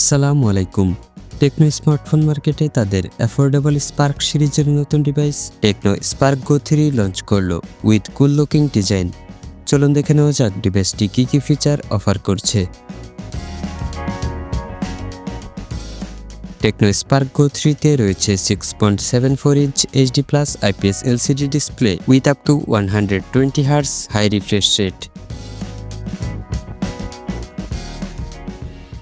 আসসালামু আলাইকুম। Techno smartphone মার্কেটে তাদের অ্যাফোর্ডেবল স্পার্ক সিরিজের নতুন device Tecno Spark Go 3 launch করলো উইথ কুল লুকিং ডিজাইন। চলুন দেখে নেওয়া যাক ডিভাইসটি কী কী ফিচার অফার করছে। টেকনো স্পার্ক গো 3-তে রয়েছে 6.74 inch HD+ IPS LCD display with up to 120 Hz high refresh rate.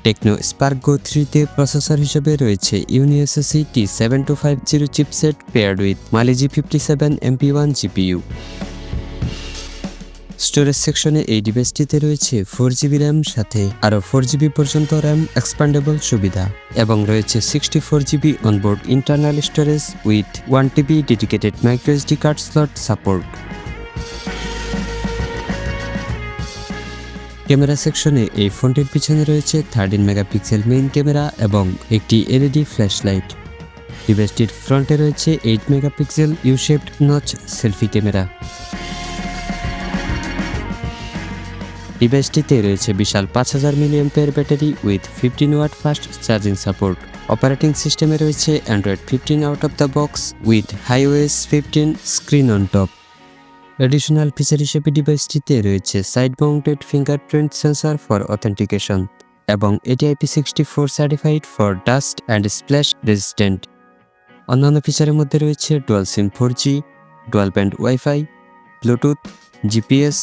Tecno Spark Go 3-তে প্রসেসর হিসেবে রয়েছে UniSoC T7250 chipset paired with Mali G57 MP1 GPU। Storage সেকশনে এই ডিভাইসটিতে রয়েছে 4GB RAM সাথে আরও 4GB পর্যন্ত র্যাম এক্সপ্যান্ডেবল সুবিধা এবং রয়েছে 64GB onboard internal storage with 1TB dedicated microSD card slot support. Camera সেকশনে এই ফোনটির পিছনে রয়েছে 13 মেগাপিক্সেল মেইন ক্যামেরা এবং একটি LED ফ্ল্যাশ লাইট। ডিভাইসটির ফ্রন্টে রয়েছে 8 megapixel U shaped notch selfie camera. ডিভাইসটিতে রয়েছে বিশাল 5000 mAh battery with 15 watt fast charging support. Operating সিস্টেমে রয়েছে Android 15 out of the box with iOS 15 screen on top. Additional feature হিসেবে ডিভাইসটিতে রয়েছে side mounted fingerprint sensor for authentication এবং এটি IP64 certified for dust and splash resistant. অন্যান্য ফিচারের মধ্যে রয়েছে dual SIM 4G, dual band wifi, Bluetooth, GPS,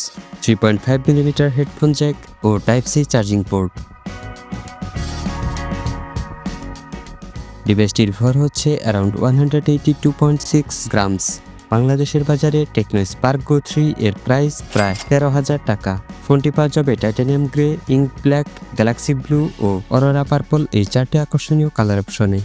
3.5mm headphone Jack ও Type-C charging port. ডিভাইসটির ভর হচ্ছে অ্যারাউন্ড 182.6 গ্রামস। বাংলাদেশের বাজারে টেকনো স্পার্ক গো 3 এর প্রাইস প্রায় 13,000 টাকা। ফোনটি পাওয়া যাবে titanium grey, ink black, galaxy blue ও অরোরা পার্পল এই 4টি আকর্ষণীয় কালার অপশনে।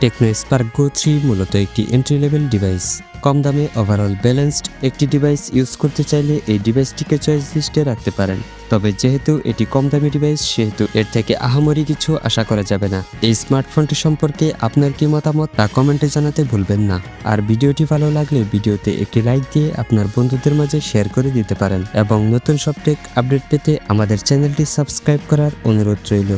টেকনো স্পার্ক গো 3 মূলত একটি এন্ট্রি লেভেল ডিভাইস। কম দামে ওভারঅল ব্যালেন্সড একটি ডিভাইস ইউজ করতে চাইলে এই ডিভাইসটিকে চয়েস লিস্টে রাখতে পারেন। তবে যেহেতু এটি কম দামি ডিভাইস সেহেতু এর থেকে আহামরি কিছু আশা করা যাবে না। এই স্মার্টফোনটি সম্পর্কে আপনার কি মতামত তা কমেন্টে জানাতে ভুলবেন না। আর ভিডিওটি ভালো লাগলে ভিডিওতে একটি লাইক দিয়ে আপনার বন্ধুদের মাঝে শেয়ার করে দিতে পারেন এবং নতুন সব টেক আপডেট পেতে আমাদের চ্যানেলটি সাবস্ক্রাইব করার অনুরোধ রইল।